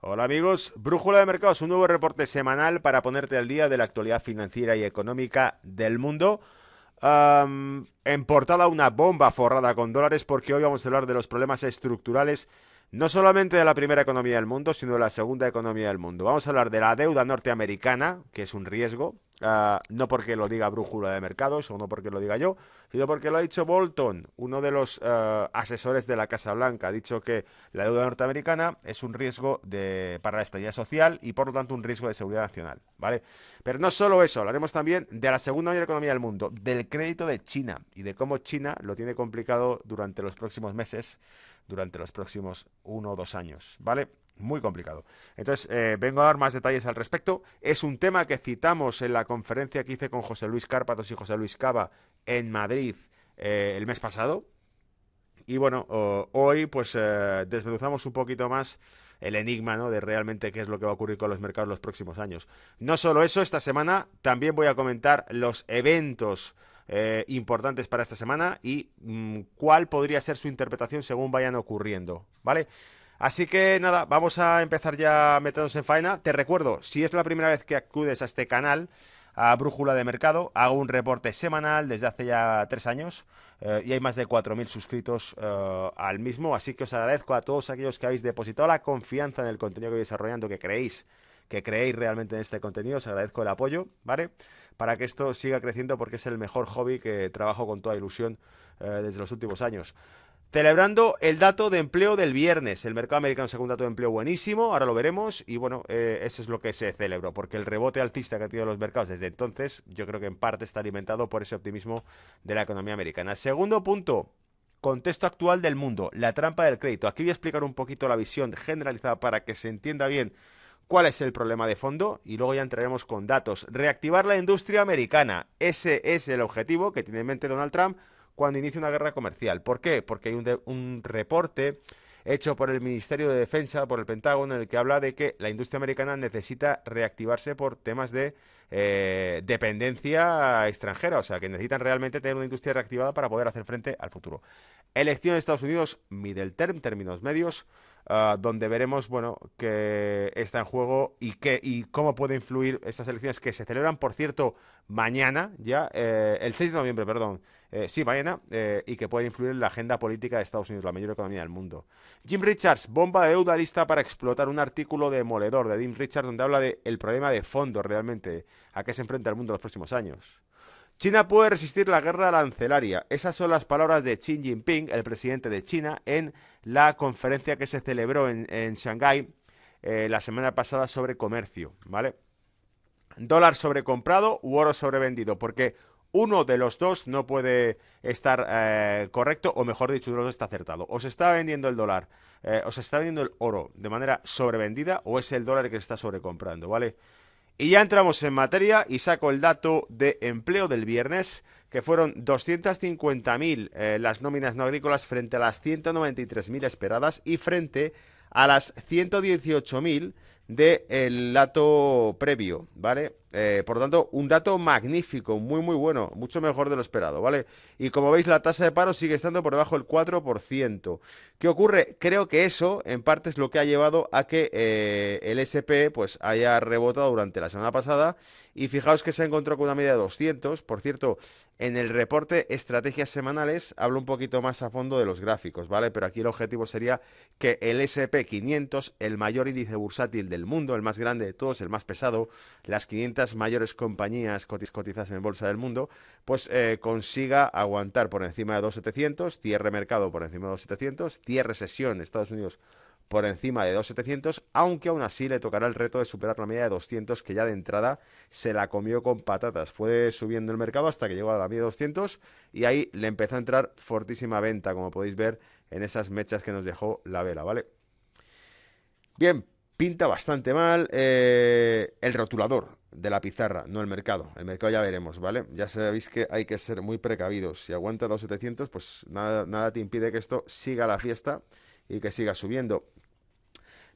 Hola amigos, Brújula de Mercados, un nuevo reporte semanal para ponerte al día de la actualidad financiera y económica del mundo. En portada una bomba forrada con dólares porque hoy vamos a hablar de los problemas estructurales no solamente de la primera economía del mundo, sino de la segunda economía del mundo. Vamos a hablar de la deuda norteamericana, que es un riesgo, no porque lo diga Brújula de Mercados o no porque lo diga yo, sino porque lo ha dicho Bolton, uno de los asesores de la Casa Blanca. Ha dicho que la deuda norteamericana es un riesgo para la estabilidad social y por lo tanto un riesgo de seguridad nacional, ¿vale? Pero no solo eso, hablaremos también de la segunda mayor economía del mundo, del crédito de China y de cómo China lo tiene complicado durante los próximos meses, durante los próximos 1 o 2 años, ¿vale? Muy complicado. Entonces, vengo a dar más detalles al respecto. Es un tema que citamos en la conferencia que hice con José Luis Cárpatos y José Luis Cava en Madrid el mes pasado. Y bueno, hoy pues desmenuzamos un poquito más el enigma, ¿no? De realmente qué es lo que va a ocurrir con los mercados los próximos años. No solo eso, esta semana también voy a comentar los eventos importantes para esta semana y cuál podría ser su interpretación según vayan ocurriendo, ¿vale? Así que nada, vamos a empezar ya metiéndonos en faena. Te recuerdo, si es la primera vez que acudes a este canal, a Brújula de Mercado, hago un reporte semanal desde hace ya 3 años y hay más de 4.000 suscritos al mismo, así que os agradezco a todos aquellos que habéis depositado la confianza en el contenido que voy desarrollando, que creéis realmente en este contenido, os agradezco el apoyo, ¿vale? Para que esto siga creciendo porque es el mejor hobby que trabajo con toda ilusión desde los últimos años. Celebrando el dato de empleo del viernes. El mercado americano sacó un dato de empleo buenísimo, ahora lo veremos. Y bueno, eso es lo que se celebró, porque el rebote alcista que ha tenido los mercados desde entonces, yo creo que en parte está alimentado por ese optimismo de la economía americana. Segundo punto, contexto actual del mundo, la trampa del crédito. Aquí voy a explicar un poquito la visión generalizada para que se entienda bien cuál es el problema de fondo y luego ya entraremos con datos. Reactivar la industria americana. Ese es el objetivo que tiene en mente Donald Trump cuando inicia una guerra comercial. ¿Por qué? Porque hay un reporte hecho por el Ministerio de Defensa, por el Pentágono, en el que habla de que la industria americana necesita reactivarse por temas de dependencia extranjera, o sea, que necesitan realmente tener una industria reactivada para poder hacer frente al futuro. Elección de Estados Unidos, middle term, términos medios, donde veremos, bueno, qué está en juego y cómo puede influir estas elecciones que se celebran, por cierto, mañana, ya, el 6 de noviembre, perdón, sí, mañana, y que puede influir en la agenda política de Estados Unidos, la mayor economía del mundo. Jim Richards, bomba de deuda lista para explotar, un artículo demoledor de Jim Richards donde habla del problema de fondo realmente a qué se enfrenta el mundo en los próximos años. China puede resistir la guerra arancelaria. Esas son las palabras de Xi Jinping, el presidente de China, en la conferencia que se celebró en Shanghái la semana pasada sobre comercio, ¿vale? Dólar sobrecomprado u oro sobrevendido, porque uno de los dos no puede estar correcto, o mejor dicho, uno de los dos está acertado. O se está vendiendo el dólar, o se está vendiendo el oro de manera sobrevendida, o es el dólar el que se está sobrecomprando, ¿vale? Y ya entramos en materia y saco el dato de empleo del viernes, que fueron 250.000 las nóminas no agrícolas frente a las 193.000 esperadas y frente a las 118.000 del dato previo, ¿vale? Por lo tanto, un dato magnífico, muy muy bueno, mucho mejor de lo esperado, ¿vale? Y como veis, la tasa de paro sigue estando por debajo del 4%. ¿Qué ocurre? Creo que eso, en parte, es lo que ha llevado a que el SP pues, haya rebotado durante la semana pasada y fijaos que se encontró con una media de 200. Por cierto, en el reporte Estrategias Semanales hablo un poquito más a fondo de los gráficos, ¿vale? Pero aquí el objetivo sería que el SP 500, el mayor índice bursátil del mundo, el más grande de todos, el más pesado, las 500 mayores compañías cotizadas en bolsa del mundo, pues consiga aguantar por encima de 2.700, cierre mercado por encima de 2.700, cierre sesión Estados Unidos por encima de 2.700, aunque aún así le tocará el reto de superar la media de 200, que ya de entrada se la comió con patatas. Fue subiendo el mercado hasta que llegó a la media de 200 y ahí le empezó a entrar fortísima venta, como podéis ver en esas mechas que nos dejó la vela, ¿vale? Bien, pinta bastante mal el rotulador de la pizarra, no el mercado. El mercado ya veremos, ¿vale? Ya sabéis que hay que ser muy precavidos. Si aguanta 2.700, pues nada te impide que esto siga la fiesta y que siga subiendo.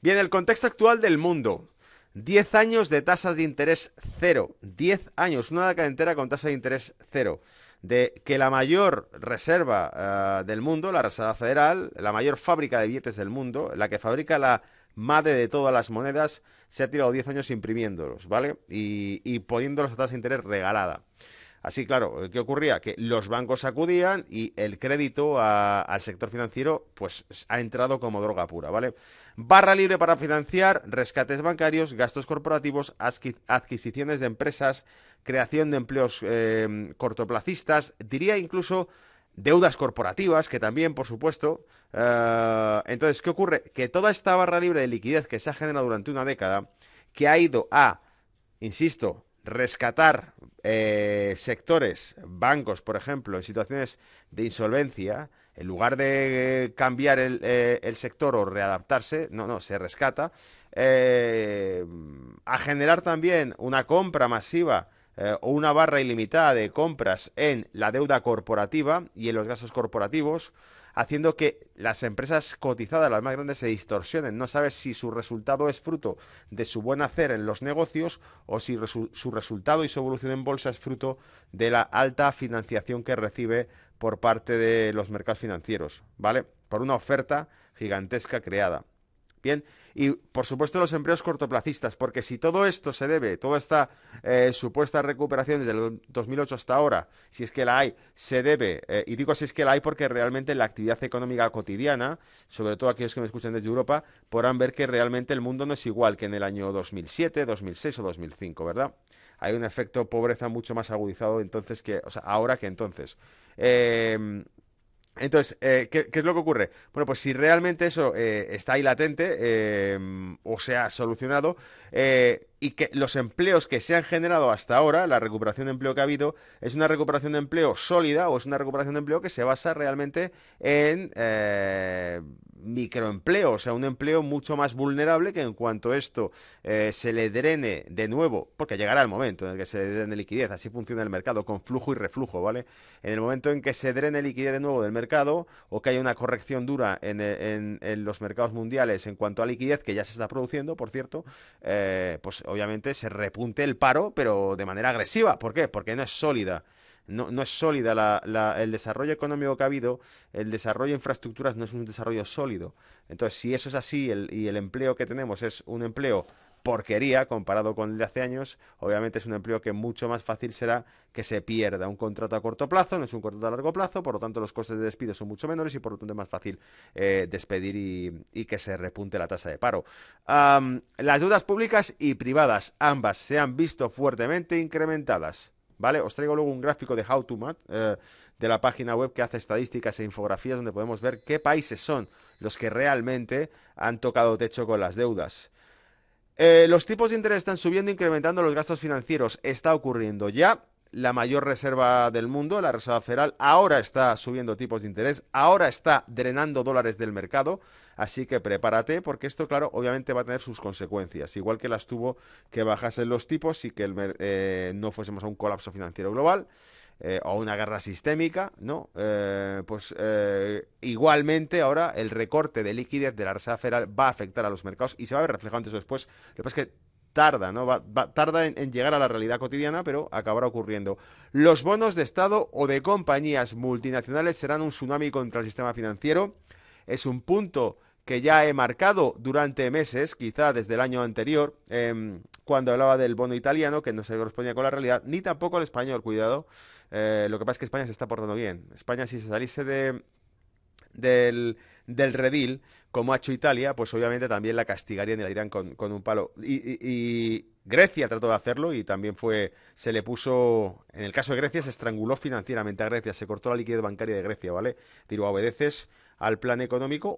Bien, el contexto actual del mundo. 10 años de tasas de interés cero. 10 años, una década entera con tasa de interés cero. De que la mayor reserva del mundo, la Reserva Federal, la mayor fábrica de billetes del mundo, la que fabrica la madre de todas las monedas, se ha tirado 10 años imprimiéndolos, ¿vale? Y poniéndolos a tasa de interés regalada. Así, claro, ¿qué ocurría? Que los bancos acudían y el crédito al sector financiero pues ha entrado como droga pura, ¿vale? Barra libre para financiar rescates bancarios, gastos corporativos, adquisiciones de empresas, creación de empleos cortoplacistas, diría incluso deudas corporativas, que también, por supuesto. Entonces, ¿qué ocurre? Que toda esta barra libre de liquidez que se ha generado durante una década, que ha ido a, insisto, rescatar sectores, bancos, por ejemplo, en situaciones de insolvencia, en lugar de cambiar el sector o readaptarse, no, se rescata, a generar también una compra masiva o una barra ilimitada de compras en la deuda corporativa y en los gastos corporativos, haciendo que las empresas cotizadas, las más grandes, se distorsionen. No sabes si su resultado es fruto de su buen hacer en los negocios o si su resultado y su evolución en bolsa es fruto de la alta financiación que recibe por parte de los mercados financieros, ¿vale? Por una oferta gigantesca creada. Bien, y por supuesto los empleos cortoplacistas, porque si todo esto se debe, toda esta supuesta recuperación desde el 2008 hasta ahora, si es que la hay, se debe, y digo si es que la hay porque realmente la actividad económica cotidiana, sobre todo aquellos que me escuchan desde Europa, podrán ver que realmente el mundo no es igual que en el año 2007, 2006 o 2005, ¿verdad? Hay un efecto pobreza mucho más agudizado entonces que, o sea, ahora que entonces. Entonces, ¿qué es lo que ocurre? Bueno, pues si realmente eso está ahí latente o se ha solucionado y que los empleos que se han generado hasta ahora, la recuperación de empleo que ha habido, es una recuperación de empleo sólida o es una recuperación de empleo que se basa realmente en microempleo, o sea, un empleo mucho más vulnerable que en cuanto esto se le drene de nuevo, porque llegará el momento en el que se le drene liquidez, así funciona el mercado, con flujo y reflujo, ¿vale? En el momento en que se drene liquidez de nuevo del mercado o que haya una corrección dura en los mercados mundiales en cuanto a liquidez, que ya se está produciendo, por cierto, pues obviamente se repunte el paro, pero de manera agresiva. ¿Por qué? Porque no es sólida. No es sólida el desarrollo económico que ha habido, el desarrollo de infraestructuras no es un desarrollo sólido. Entonces, si eso es así y el empleo que tenemos es un empleo porquería comparado con el de hace años, obviamente es un empleo que mucho más fácil será que se pierda. Un contrato a corto plazo no es un contrato a largo plazo, por lo tanto los costes de despido son mucho menores y por lo tanto es más fácil despedir y que se repunte la tasa de paro. Las deudas públicas y privadas, ambas se han visto fuertemente incrementadas. ¿Vale? Os traigo luego un gráfico de How to Math de la página web que hace estadísticas e infografías donde podemos ver qué países son los que realmente han tocado techo con las deudas. Los tipos de interés están subiendo, incrementando los gastos financieros. Está ocurriendo ya. La mayor reserva del mundo, la Reserva Federal, ahora está subiendo tipos de interés, ahora está drenando dólares del mercado, así que prepárate porque esto, claro, obviamente va a tener sus consecuencias, igual que las tuvo que bajasen los tipos y que no fuésemos a un colapso financiero global. O una guerra sistémica, ¿no? Igualmente ahora el recorte de liquidez de la Reserva Federal va a afectar a los mercados y se va a ver reflejado antes o después. Lo que pasa es que tarda, ¿no? Tarda en llegar a la realidad cotidiana, pero acabará ocurriendo. Los bonos de Estado o de compañías multinacionales serán un tsunami contra el sistema financiero. Es un punto que ya he marcado durante meses, quizá desde el año anterior, cuando hablaba del bono italiano, que no se correspondía con la realidad, ni tampoco el español, cuidado. Lo que pasa es que España se está portando bien. España, si se saliese del redil, como ha hecho Italia, pues obviamente también la castigarían y la irían con un palo. Y Grecia trató de hacerlo y también se le puso, en el caso de Grecia, se estranguló financieramente a Grecia, se cortó la liquidez bancaria de Grecia, ¿vale? Digo, obedeces al plan económico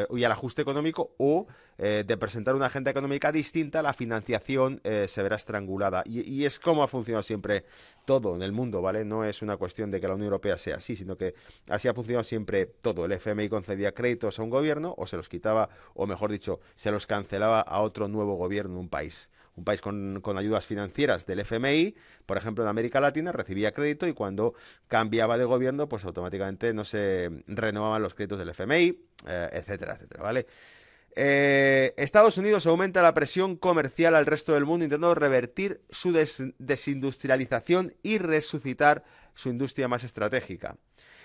y al ajuste económico o de presentar una agenda económica distinta, la financiación se verá estrangulada. Y es como ha funcionado siempre todo en el mundo, ¿vale? No es una cuestión de que la Unión Europea sea así, sino que así ha funcionado siempre todo. El FMI concedía créditos a un gobierno o se los quitaba, o mejor dicho, se los cancelaba a otro nuevo gobierno, un país. Un país con ayudas financieras del FMI, por ejemplo, en América Latina, recibía crédito y cuando cambiaba de gobierno, pues automáticamente no se renovaban los créditos del FMI, etcétera, etcétera, ¿vale? Estados Unidos aumenta la presión comercial al resto del mundo intentando revertir su desindustrialización y resucitar su industria más estratégica.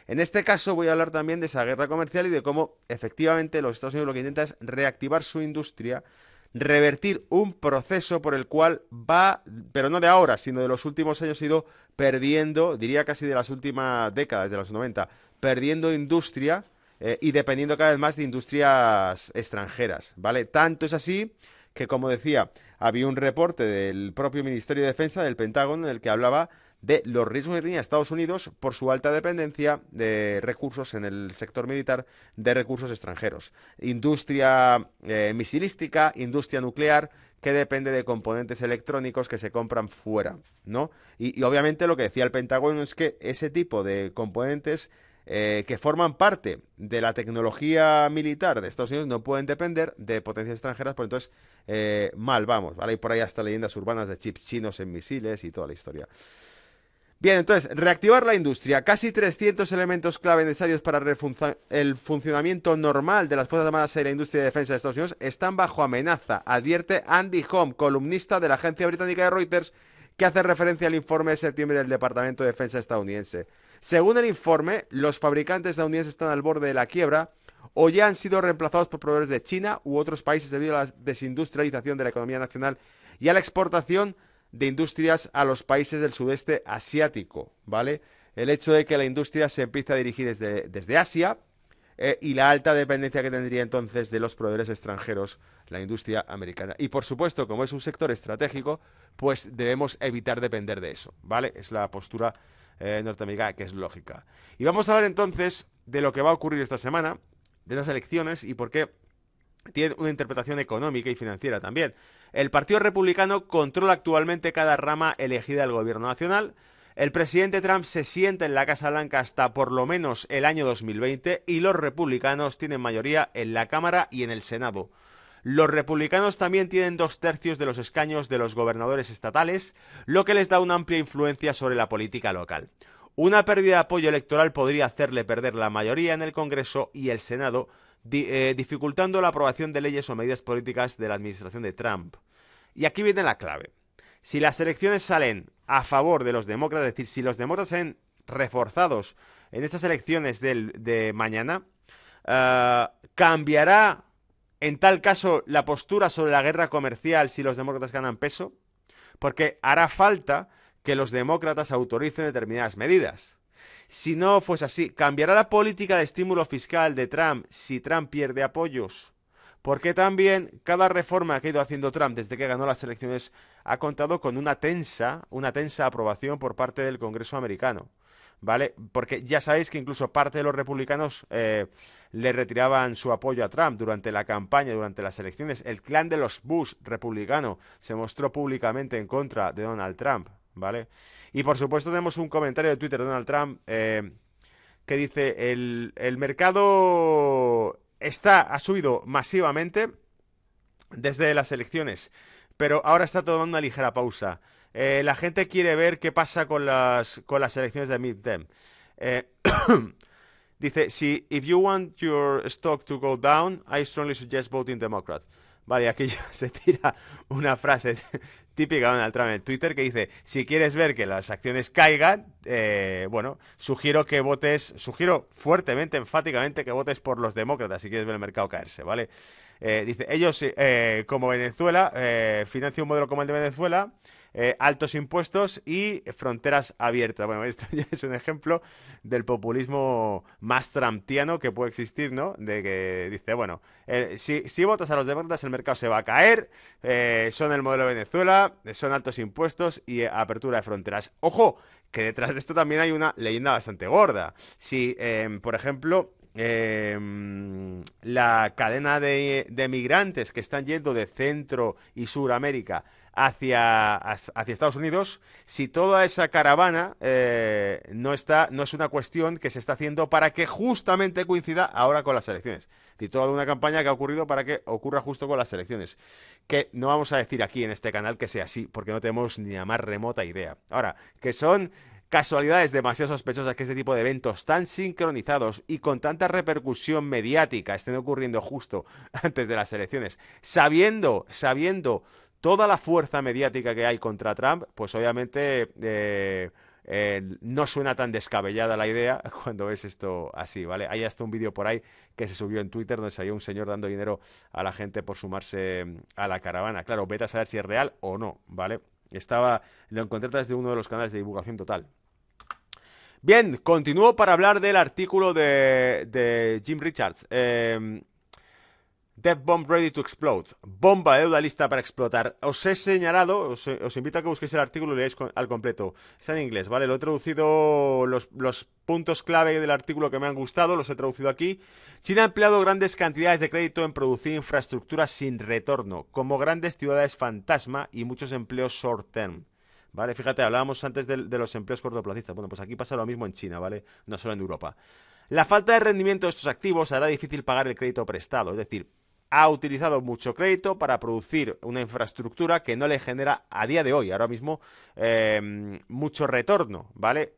En este caso voy a hablar también de esa guerra comercial y de cómo efectivamente los Estados Unidos lo que intenta es reactivar su industria, revertir un proceso por el cual va, pero no de ahora, sino de los últimos años, ha ido perdiendo, diría casi de las últimas décadas, de los 90, perdiendo industria y dependiendo cada vez más de industrias extranjeras, ¿vale? Tanto es así que, como decía, había un reporte del propio Ministerio de Defensa, del Pentágono, en el que hablaba de los riesgos que tenía Estados Unidos por su alta dependencia de recursos en el sector militar, de recursos extranjeros. Industria misilística, industria nuclear, que depende de componentes electrónicos que se compran fuera, ¿no? Y obviamente lo que decía el Pentágono es que ese tipo de componentes que forman parte de la tecnología militar de Estados Unidos no pueden depender de potencias extranjeras, pues entonces mal vamos, ¿vale? Hay por ahí hasta leyendas urbanas de chips chinos en misiles y toda la historia. Bien, entonces, reactivar la industria. Casi 300 elementos clave necesarios para el funcionamiento normal de las Fuerzas Armadas y la industria de defensa de Estados Unidos están bajo amenaza, advierte Andy Hom, columnista de la agencia británica de Reuters, que hace referencia al informe de septiembre del Departamento de Defensa estadounidense. Según el informe, los fabricantes estadounidenses están al borde de la quiebra o ya han sido reemplazados por proveedores de China u otros países debido a la desindustrialización de la economía nacional y a la exportación de industrias a los países del sudeste asiático, ¿vale? El hecho de que la industria se empiece a dirigir desde Asia y la alta dependencia que tendría entonces de los proveedores extranjeros, la industria americana. Y por supuesto, como es un sector estratégico, pues debemos evitar depender de eso, ¿vale? Es la postura norteamericana, que es lógica. Y vamos a hablar entonces de lo que va a ocurrir esta semana, de las elecciones y por qué tienen una interpretación económica y financiera también. El Partido Republicano controla actualmente cada rama elegida del gobierno nacional. El presidente Trump se sienta en la Casa Blanca hasta por lo menos el año 2020 y los republicanos tienen mayoría en la Cámara y en el Senado. Los republicanos también tienen 2/3 de los escaños de los gobernadores estatales, lo que les da una amplia influencia sobre la política local. Una pérdida de apoyo electoral podría hacerle perder la mayoría en el Congreso y el Senado, dificultando la aprobación de leyes o medidas políticas de la administración de Trump. Y aquí viene la clave. Si las elecciones salen a favor de los demócratas, es decir, si los demócratas salen reforzados en estas elecciones de mañana, ¿cambiará en tal caso la postura sobre la guerra comercial si los demócratas ganan peso? Porque hará falta que los demócratas autoricen determinadas medidas. Si no fuese así, ¿cambiará la política de estímulo fiscal de Trump si Trump pierde apoyos? Porque también cada reforma que ha ido haciendo Trump desde que ganó las elecciones ha contado con una tensa aprobación por parte del Congreso americano, ¿vale? Porque ya sabéis que incluso parte de los republicanos le retiraban su apoyo a Trump durante la campaña, durante las elecciones. El clan de los Bush republicano se mostró públicamente en contra de Donald Trump, ¿vale? Y por supuesto tenemos un comentario de Twitter de Donald Trump que dice el mercado ha subido masivamente desde las elecciones, pero ahora está tomando una ligera pausa. La gente quiere ver qué pasa con las elecciones de midterm. Eh, dice, if you want your stock to go down, I strongly suggest voting Democrat. Vale, aquí ya se tira una frase típica de Donald Trump en Twitter que dice, si quieres ver que las acciones caigan, bueno, sugiero fuertemente, enfáticamente, que votes por los demócratas si quieres ver el mercado caerse, ¿vale? Dice, ellos, como Venezuela, financian un modelo como el de Venezuela, altos impuestos y fronteras abiertas. Bueno, esto ya es un ejemplo del populismo más trumptiano que puede existir, ¿no? De que dice, bueno, si votas a los demócratas el mercado se va a caer, son el modelo de Venezuela, son altos impuestos y apertura de fronteras. ¡Ojo! Que detrás de esto también hay una leyenda bastante gorda. Si, por ejemplo, la cadena de migrantes que están yendo de Centro y Suramérica hacia Estados Unidos, si toda esa caravana no es una cuestión que se está haciendo para que justamente coincida ahora con las elecciones. Y toda una campaña que ha ocurrido para que ocurra justo con las elecciones. Que no vamos a decir aquí en este canal que sea así, porque no tenemos ni la más remota idea. Ahora, que son casualidades demasiado sospechosas que este tipo de eventos tan sincronizados y con tanta repercusión mediática estén ocurriendo justo antes de las elecciones, sabiendo toda la fuerza mediática que hay contra Trump, pues obviamente no suena tan descabellada la idea cuando ves esto así, ¿vale? Hay hasta un vídeo por ahí que se subió en Twitter donde salió un señor dando dinero a la gente por sumarse a la caravana. Claro, vete a saber si es real o no, ¿vale? Lo encontré desde uno de los canales de divulgación total. Bien, continúo para hablar del artículo de Jim Richards. Debt Bomb Ready to Explode. Bomba de deuda lista para explotar. Os he señalado, os invito a que busquéis el artículo y leáis al completo. Está en inglés, ¿vale? Lo he traducido, los puntos clave del artículo que me han gustado, los he traducido aquí. China ha empleado grandes cantidades de crédito en producir infraestructuras sin retorno, como grandes ciudades fantasma y muchos empleos short term. ¿Vale? Fíjate, hablábamos antes de los empleos cortoplacistas. Bueno, pues aquí pasa lo mismo en China, ¿vale? No solo en Europa. La falta de rendimiento de estos activos hará difícil pagar el crédito prestado, es decir, ha utilizado mucho crédito para producir una infraestructura que no le genera a día de hoy, ahora mismo, mucho retorno, ¿vale?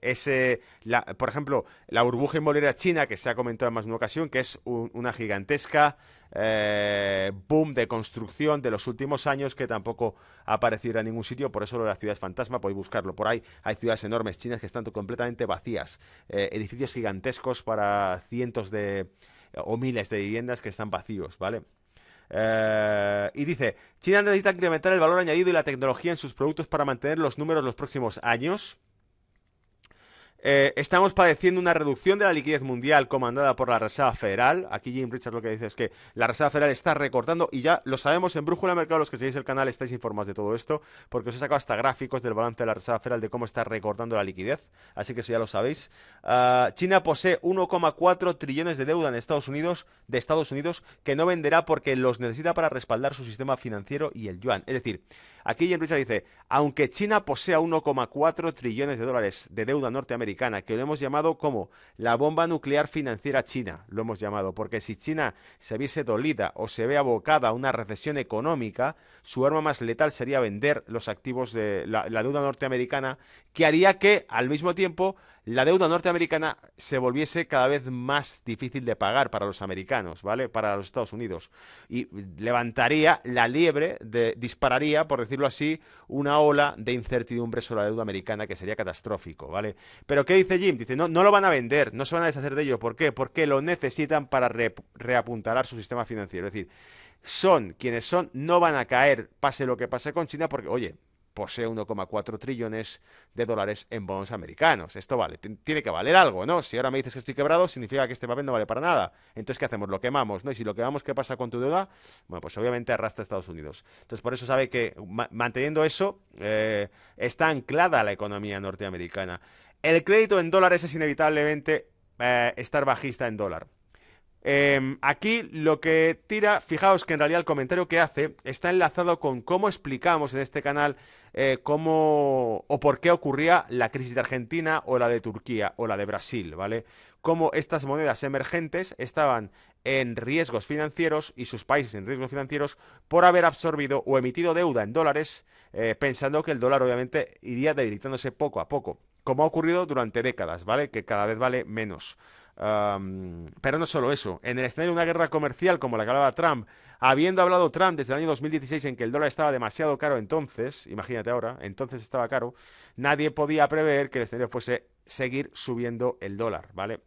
Por ejemplo, la burbuja inmobiliaria china, que se ha comentado en más de una ocasión, que es una gigantesca boom de construcción de los últimos años que tampoco ha aparecido en ningún sitio, por eso lo de las ciudades fantasma, podéis buscarlo por ahí. Hay ciudades enormes chinas que están completamente vacías, edificios gigantescos para cientos o miles de viviendas que están vacíos, ¿vale? Y dice, China necesita incrementar el valor añadido y la tecnología en sus productos para mantener los números los próximos años. Estamos padeciendo una reducción de la liquidez mundial comandada por la Reserva Federal. Aquí Jim Richards lo que dice es que la Reserva Federal está recortando, y ya lo sabemos en Brújula de Mercado, los que seguís el canal estáis informados de todo esto, porque os he sacado hasta gráficos del balance de la Reserva Federal de cómo está recortando la liquidez, así que eso ya lo sabéis. China posee 1,4 trillones de deuda en Estados Unidos, que no venderá porque los necesita para respaldar su sistema financiero y el yuan. Es decir, aquí Jim Richards dice, aunque China posea 1,4 trillones de dólares de deuda norteamericana, que lo hemos llamado como la bomba nuclear financiera china, lo hemos llamado, porque si China se viese dolida o se ve abocada a una recesión económica, su arma más letal sería vender los activos de la deuda norteamericana, que haría que, al mismo tiempo, la deuda norteamericana se volviese cada vez más difícil de pagar para los americanos, ¿vale? Para los Estados Unidos. Y levantaría la liebre, dispararía, por decirlo así, una ola de incertidumbre sobre la deuda americana que sería catastrófico, ¿vale? Pero ¿qué dice Jim? Dice, no lo van a vender, no se van a deshacer de ello. ¿Por qué? Porque lo necesitan para reapuntalar su sistema financiero. Es decir, son quienes son, no van a caer, pase lo que pase con China, porque, oye, posee 1,4 trillones de dólares en bonos americanos. Esto vale, tiene que valer algo, ¿no? Si ahora me dices que estoy quebrado, significa que este papel no vale para nada. Entonces, ¿qué hacemos? Lo quemamos, ¿no? Y si lo quemamos, ¿qué pasa con tu deuda? Bueno, pues obviamente arrastra a Estados Unidos. Entonces, por eso sabe que manteniendo eso, está anclada la economía norteamericana. El crédito en dólares es inevitablemente estar bajista en dólar. Aquí lo que tira, fijaos que en realidad el comentario que hace está enlazado con cómo explicamos en este canal cómo o por qué ocurría la crisis de Argentina o la de Turquía o la de Brasil, ¿vale? Cómo estas monedas emergentes estaban en riesgos financieros y sus países en riesgos financieros por haber absorbido o emitido deuda en dólares, pensando que el dólar obviamente iría debilitándose poco a poco, como ha ocurrido durante décadas, ¿vale? Que cada vez vale menos. Pero no solo eso, en el escenario de una guerra comercial como la que hablaba Trump, habiendo hablado Trump desde el año 2016 en que el dólar estaba demasiado caro entonces, imagínate ahora, entonces estaba caro, nadie podía prever que el escenario fuese seguir subiendo el dólar, ¿vale?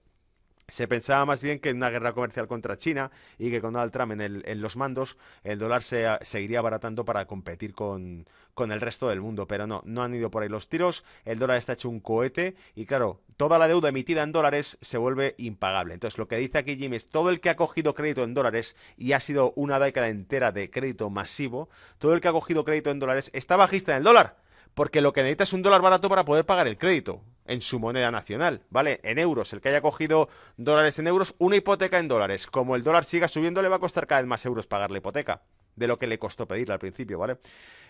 Se pensaba más bien que en una guerra comercial contra China y que con Donald Trump en los mandos el dólar seguiría abaratando para competir con el resto del mundo, pero no han ido por ahí los tiros, el dólar está hecho un cohete y claro, toda la deuda emitida en dólares se vuelve impagable. Entonces lo que dice aquí Jim es todo el que ha cogido crédito en dólares y ha sido una década entera de crédito masivo, todo el que ha cogido crédito en dólares está bajista en el dólar. Porque lo que necesita es un dólar barato para poder pagar el crédito en su moneda nacional, ¿vale? En euros. El que haya cogido dólares en euros, una hipoteca en dólares. Como el dólar siga subiendo, le va a costar cada vez más euros pagar la hipoteca de lo que le costó pedirla al principio, ¿vale?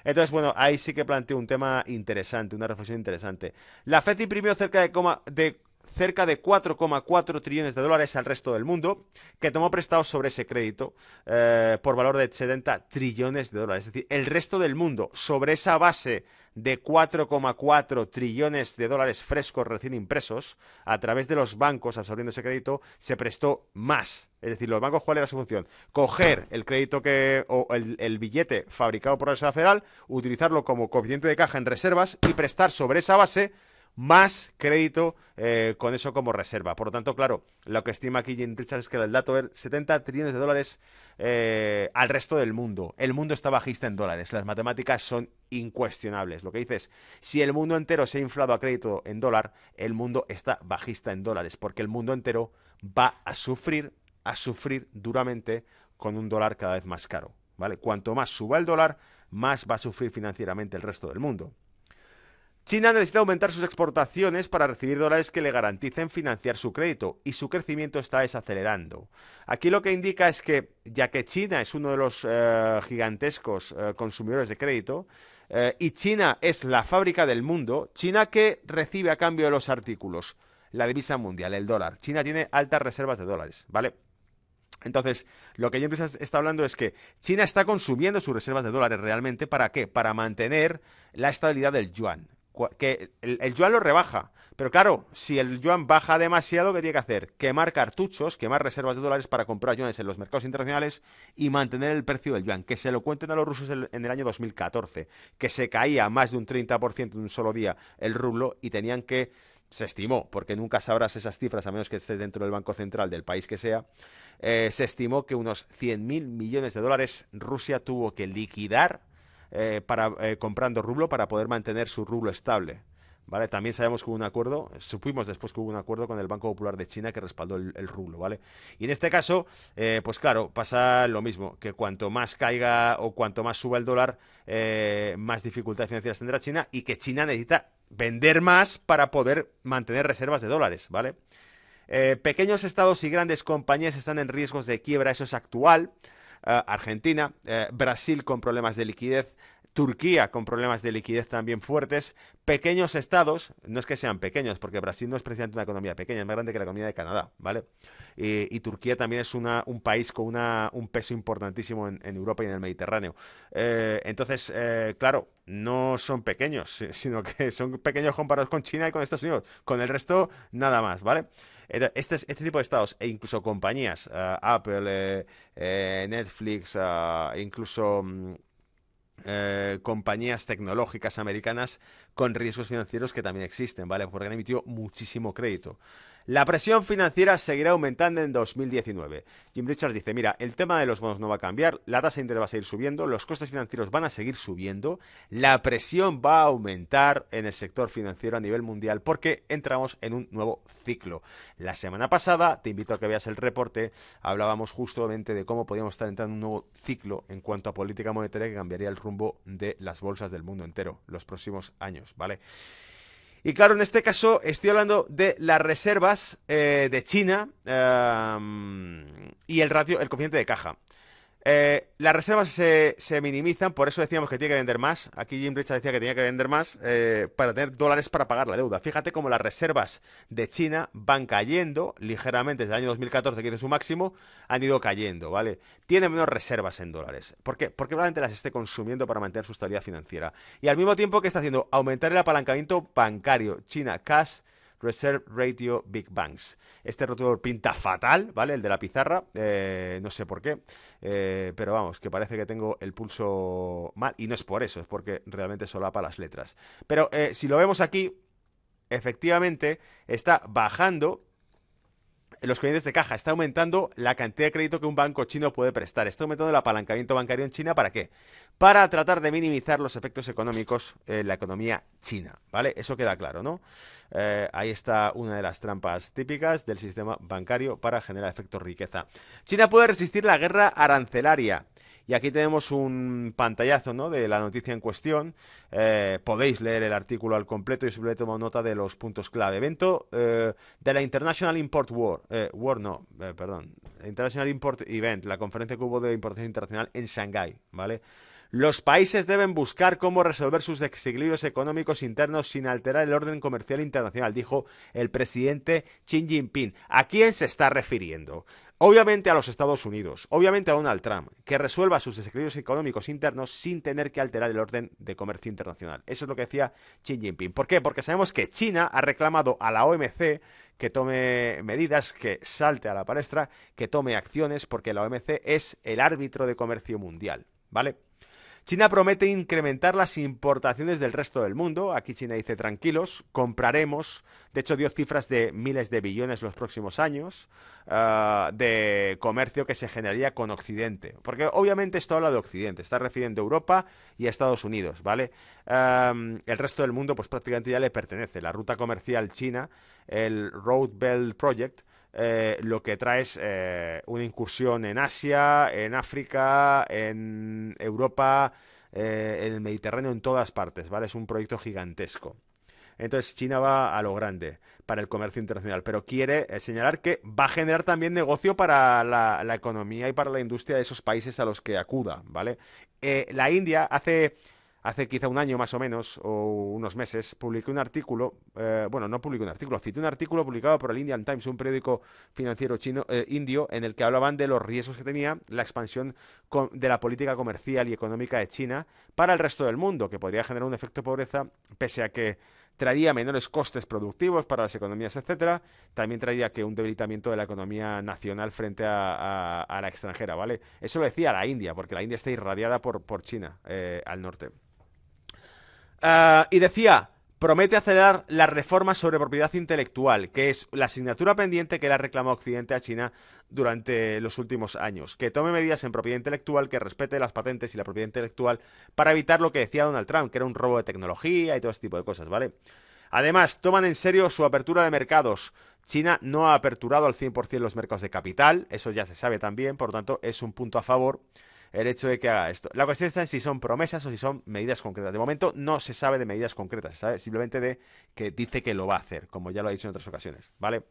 Entonces, bueno, ahí sí que planteo un tema interesante, una reflexión interesante. La FED imprimió cerca de 4,4 trillones de dólares al resto del mundo, que tomó prestados sobre ese crédito por valor de 70 trillones de dólares. Es decir, el resto del mundo, sobre esa base de 4,4 trillones de dólares frescos recién impresos, a través de los bancos absorbiendo ese crédito, se prestó más. Es decir, los bancos, ¿cuál era su función? Coger el crédito o el billete fabricado por la Reserva Federal, utilizarlo como coeficiente de caja en reservas y prestar sobre esa base más crédito con eso como reserva. Por lo tanto, claro, lo que estima aquí Jim Richards es que el dato es 70 trillones de dólares al resto del mundo. El mundo está bajista en dólares. Las matemáticas son incuestionables. Lo que dice es, si el mundo entero se ha inflado a crédito en dólar, el mundo está bajista en dólares, porque el mundo entero va a sufrir duramente con un dólar cada vez más caro, ¿vale? Cuanto más suba el dólar, más va a sufrir financieramente el resto del mundo. China necesita aumentar sus exportaciones para recibir dólares que le garanticen financiar su crédito y su crecimiento está desacelerando. Aquí lo que indica es que, ya que China es uno de los gigantescos consumidores de crédito y China es la fábrica del mundo, ¿China qué recibe a cambio de los artículos? La divisa mundial, el dólar. China tiene altas reservas de dólares, ¿vale? Entonces, lo que Jim está hablando es que China está consumiendo sus reservas de dólares realmente. ¿Para qué? Para mantener la estabilidad del yuan. Que el yuan lo rebaja. Pero claro, si el yuan baja demasiado, ¿qué tiene que hacer? Quemar cartuchos, quemar reservas de dólares para comprar yuanes en los mercados internacionales y mantener el precio del yuan. Que se lo cuenten a los rusos en el año 2014, que se caía más de un 30% en un solo día el rublo y tenían que... Se estimó, porque nunca sabrás esas cifras a menos que estés dentro del Banco Central del país que sea, se estimó que unos 100.000 millones de dólares Rusia tuvo que liquidar comprando rublo para poder mantener su rublo estable. ¿Vale? También sabemos que hubo un acuerdo, supimos después que hubo un acuerdo con el Banco Popular de China que respaldó el rublo, ¿vale? Y en este caso, pues claro, pasa lo mismo, que cuanto más caiga o cuanto más suba el dólar, más dificultades financieras tendrá China y que China necesita vender más para poder mantener reservas de dólares, ¿vale? Pequeños estados y grandes compañías están en riesgos de quiebra, eso es actual. Argentina, Brasil con problemas de liquidez, Turquía con problemas de liquidez también fuertes, pequeños estados, no es que sean pequeños, porque Brasil no es precisamente una economía pequeña, es más grande que la economía de Canadá, ¿vale? Y Turquía también es un país con un peso importantísimo en Europa y en el Mediterráneo. Entonces, claro, no son pequeños, sino que son pequeños comparados con China y con Estados Unidos. Con el resto, nada más, ¿vale? Este tipo de estados e incluso compañías, Apple, Netflix, incluso compañías tecnológicas americanas con riesgos financieros que también existen, ¿vale? Porque han emitido muchísimo crédito. La presión financiera seguirá aumentando en 2019. Jim Richards dice, mira, el tema de los bonos no va a cambiar, la tasa de interés va a seguir subiendo, los costes financieros van a seguir subiendo, la presión va a aumentar en el sector financiero a nivel mundial porque entramos en un nuevo ciclo. La semana pasada, te invito a que veas el reporte, hablábamos justamente de cómo podíamos estar entrando en un nuevo ciclo en cuanto a política monetaria que cambiaría el rumbo de las bolsas del mundo entero los próximos años, ¿vale? Y claro, en este caso estoy hablando de las reservas de China y el ratio, el coeficiente de caja. Las reservas se minimizan, por eso decíamos que tiene que vender más. Aquí Jim Richards decía que tenía que vender más para tener dólares para pagar la deuda. Fíjate cómo las reservas de China van cayendo ligeramente desde el año 2014, que hizo su máximo, han ido cayendo, ¿vale? Tiene menos reservas en dólares. ¿Por qué? Porque probablemente las esté consumiendo para mantener su estabilidad financiera. Y al mismo tiempo que está haciendo aumentar el apalancamiento bancario. China Cash Reserve Ratio Big Banks. Este rotulador pinta fatal, ¿vale? El de la pizarra, no sé por qué, pero vamos, que parece que tengo el pulso mal, y no es por eso, es porque realmente solapa las letras. Pero si lo vemos aquí, efectivamente está bajando los clientes de caja, está aumentando la cantidad de crédito que un banco chino puede prestar, está aumentando el apalancamiento bancario en China, ¿para qué? Para tratar de minimizar los efectos económicos en la economía china, ¿vale? Eso queda claro, ¿no? Ahí está una de las trampas típicas del sistema bancario para generar efectos riqueza. China puede resistir la guerra arancelaria. Y aquí tenemos un pantallazo, ¿no?, de la noticia en cuestión. Podéis leer el artículo al completo y simplemente tomo nota de los puntos clave. Evento de la International Import International Import Event, la conferencia que hubo de importación internacional en Shanghái, ¿vale? Los países deben buscar cómo resolver sus desequilibrios económicos internos sin alterar el orden comercial internacional, dijo el presidente Xi Jinping. ¿A quién se está refiriendo? Obviamente a los Estados Unidos, obviamente a Donald Trump, que resuelva sus desequilibrios económicos internos sin tener que alterar el orden de comercio internacional. Eso es lo que decía Xi Jinping. ¿Por qué? Porque sabemos que China ha reclamado a la OMC que tome medidas, que salte a la palestra, que tome acciones, porque la OMC es el árbitro de comercio mundial, ¿vale? China promete incrementar las importaciones del resto del mundo. Aquí China dice tranquilos, compraremos. De hecho, dio cifras de miles de billones los próximos años de comercio que se generaría con Occidente. Porque obviamente esto habla de Occidente, está refiriendo a Europa y a Estados Unidos, ¿vale? El resto del mundo pues prácticamente ya le pertenece. La ruta comercial china, el Road Belt Project, lo que trae es una incursión en Asia, en África, en Europa, en el Mediterráneo, en todas partes, ¿vale? Es un proyecto gigantesco. Entonces China va a lo grande para el comercio internacional, pero quiere señalar que va a generar también negocio para la economía y para la industria de esos países a los que acuda, ¿vale? La India hace quizá un año más o menos, o unos meses, publiqué un artículo, bueno, no publiqué un artículo, cité un artículo publicado por el Indian Times, un periódico financiero chino, indio, en el que hablaban de los riesgos que tenía la expansión de la política comercial y económica de China para el resto del mundo, que podría generar un efecto pobreza, pese a que traería menores costes productivos para las economías, etcétera. También traería que un debilitamiento de la economía nacional frente a la extranjera, ¿vale? Eso lo decía la India, porque la India está irradiada por China al norte. Y decía, promete acelerar las reformas sobre propiedad intelectual, que es la asignatura pendiente que le ha reclamado Occidente a China durante los últimos años. Que tome medidas en propiedad intelectual, que respete las patentes y la propiedad intelectual para evitar lo que decía Donald Trump, que era un robo de tecnología y todo este tipo de cosas, ¿vale? Además, toman en serio su apertura de mercados. China no ha aperturado al 100% los mercados de capital, eso ya se sabe también, por lo tanto es un punto a favor el hecho de que haga esto. La cuestión está en si son promesas o si son medidas concretas. De momento no se sabe de medidas concretas, se sabe simplemente de que dice que lo va a hacer, como ya lo ha dicho en otras ocasiones, ¿vale?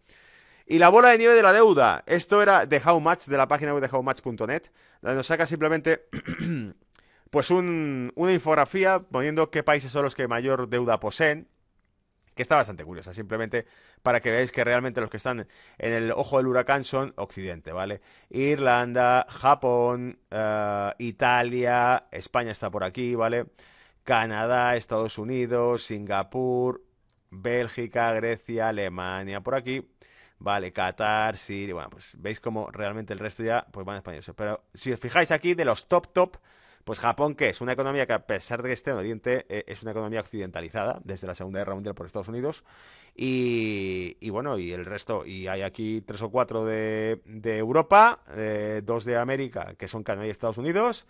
Y la bola de nieve de la deuda. Esto era de How Much, de la página web de howmuch.net, donde nos saca simplemente pues una infografía poniendo qué países son los que mayor deuda poseen, que está bastante curiosa, simplemente para que veáis que realmente los que están en el ojo del huracán son Occidente, ¿vale? Irlanda, Japón, Italia, España está por aquí, ¿vale? Canadá, Estados Unidos, Singapur, Bélgica, Grecia, Alemania, por aquí. Vale, Qatar, Siria, bueno, pues veis como realmente el resto ya pues van españoles. Pero si os fijáis aquí, de los top, pues Japón, que es una economía que a pesar de que esté en Oriente, es una economía occidentalizada desde la Segunda Guerra Mundial por Estados Unidos. Y bueno, y el resto, y hay aquí 3 o 4 de Europa, 2 de América, que son Canadá y Estados Unidos,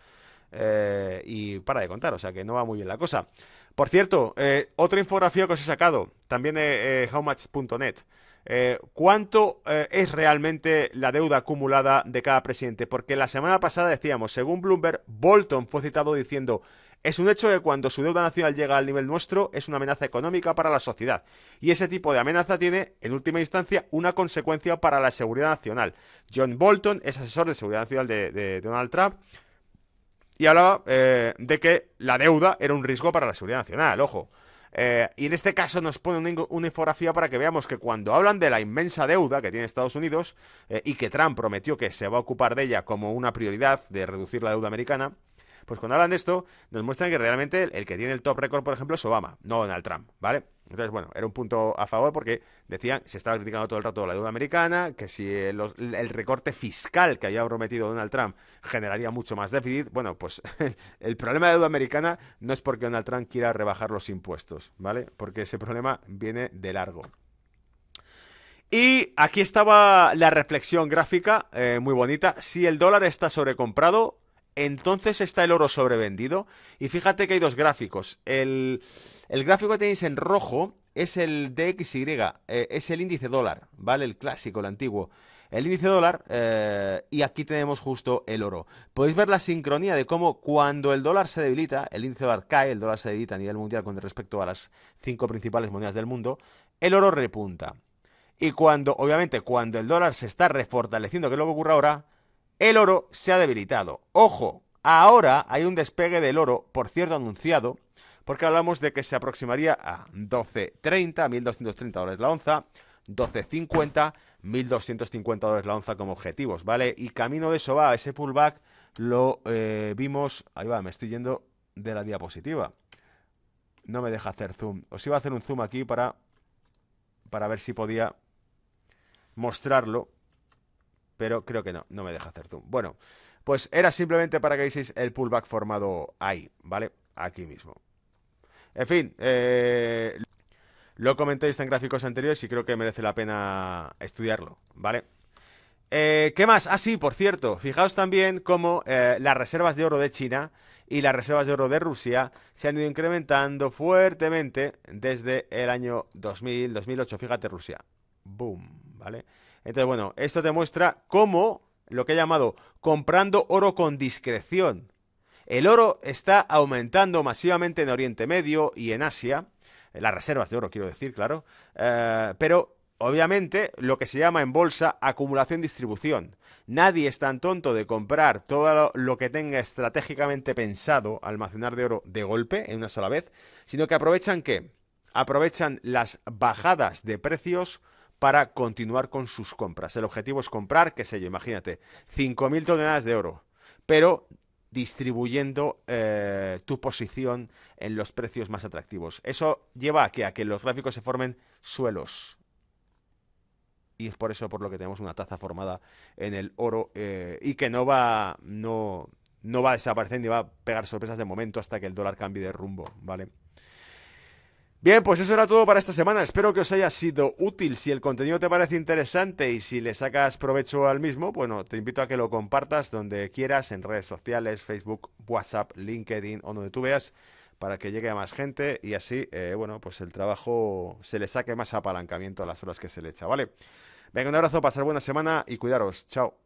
y para de contar, o sea que no va muy bien la cosa. Por cierto, otra infografía que os he sacado, también de howmuch.net. ¿Cuánto es realmente la deuda acumulada de cada presidente? Porque la semana pasada decíamos, según Bloomberg, Bolton fue citado diciendo: es un hecho que cuando su deuda nacional llega al nivel nuestro es una amenaza económica para la sociedad. Y ese tipo de amenaza tiene, en última instancia, una consecuencia para la seguridad nacional. John Bolton es asesor de seguridad nacional de Donald Trump y hablaba de que la deuda era un riesgo para la seguridad nacional, ojo. Y en este caso nos pone una infografía para que veamos que cuando hablan de la inmensa deuda que tiene Estados Unidos y que Trump prometió que se va a ocupar de ella como una prioridad de reducir la deuda americana, pues cuando hablan de esto nos muestran que realmente el que tiene el top récord, por ejemplo, es Obama, no Donald Trump, ¿vale? Entonces, bueno, era un punto a favor porque decían, se estaba criticando todo el rato la deuda americana, que si el recorte fiscal que había prometido Donald Trump generaría mucho más déficit. Bueno, pues el problema de deuda americana no es porque Donald Trump quiera rebajar los impuestos, ¿vale? Porque ese problema viene de largo. Y aquí estaba la reflexión gráfica, muy bonita. Si el dólar está sobrecomprado, entonces está el oro sobrevendido. Y fíjate que hay dos gráficos. El gráfico que tenéis en rojo es el DXY, es el índice dólar, ¿vale? El clásico, el antiguo. El índice dólar, y aquí tenemos justo el oro. Podéis ver la sincronía de cómo cuando el dólar se debilita, el índice dólar cae, el dólar se debilita a nivel mundial con respecto a las 5 principales monedas del mundo, el oro repunta. Y obviamente, cuando el dólar se está refortaleciendo, que es lo que ocurre ahora, el oro se ha debilitado. Ojo, ahora hay un despegue del oro, por cierto anunciado, porque hablamos de que se aproximaría a 12.30, $1.230 la onza, 12.50, $1.250 la onza como objetivos, ¿vale? Y camino de eso va, ese pullback lo vimos, ahí va, me estoy yendo de la diapositiva. No me deja hacer zoom. Os iba a hacer un zoom aquí para ver si podía mostrarlo. pero creo que no me deja hacer zoom. Bueno, pues era simplemente para que veáis el pullback formado ahí, ¿vale? Aquí mismo. En fin, lo comentéis en gráficos anteriores y creo que merece la pena estudiarlo, ¿vale? ¿Qué más? Ah, sí, por cierto, fijaos también cómo las reservas de oro de China y las reservas de oro de Rusia se han ido incrementando fuertemente desde el año 2000, 2008. Fíjate, Rusia. Boom, ¿vale? Entonces, bueno, esto demuestra cómo lo que he llamado comprando oro con discreción. El oro está aumentando masivamente en Oriente Medio y en Asia, las reservas de oro quiero decir, claro, pero obviamente lo que se llama en bolsa acumulación-distribución. Nadie es tan tonto de comprar todo lo que tenga estratégicamente pensado almacenar de oro de golpe en una sola vez, sino que aprovechan ¿qué? Aprovechan las bajadas de precios para continuar con sus compras. El objetivo es comprar, qué sé yo, imagínate, 5.000 toneladas de oro, pero distribuyendo tu posición en los precios más atractivos. Eso lleva a que los gráficos se formen suelos. Y es por eso por lo que tenemos una taza formada en el oro y que no va a desaparecer ni va a pegar sorpresas de momento hasta que el dólar cambie de rumbo, ¿vale? Bien, pues eso era todo para esta semana. Espero que os haya sido útil. Si el contenido te parece interesante y si le sacas provecho al mismo, bueno, te invito a que lo compartas donde quieras, en redes sociales, Facebook, WhatsApp, LinkedIn o donde tú veas, para que llegue a más gente y así, bueno, pues el trabajo se le saque más apalancamiento a las horas que se le echa, ¿vale? Venga, un abrazo, pasar buena semana y cuidaros. Chao.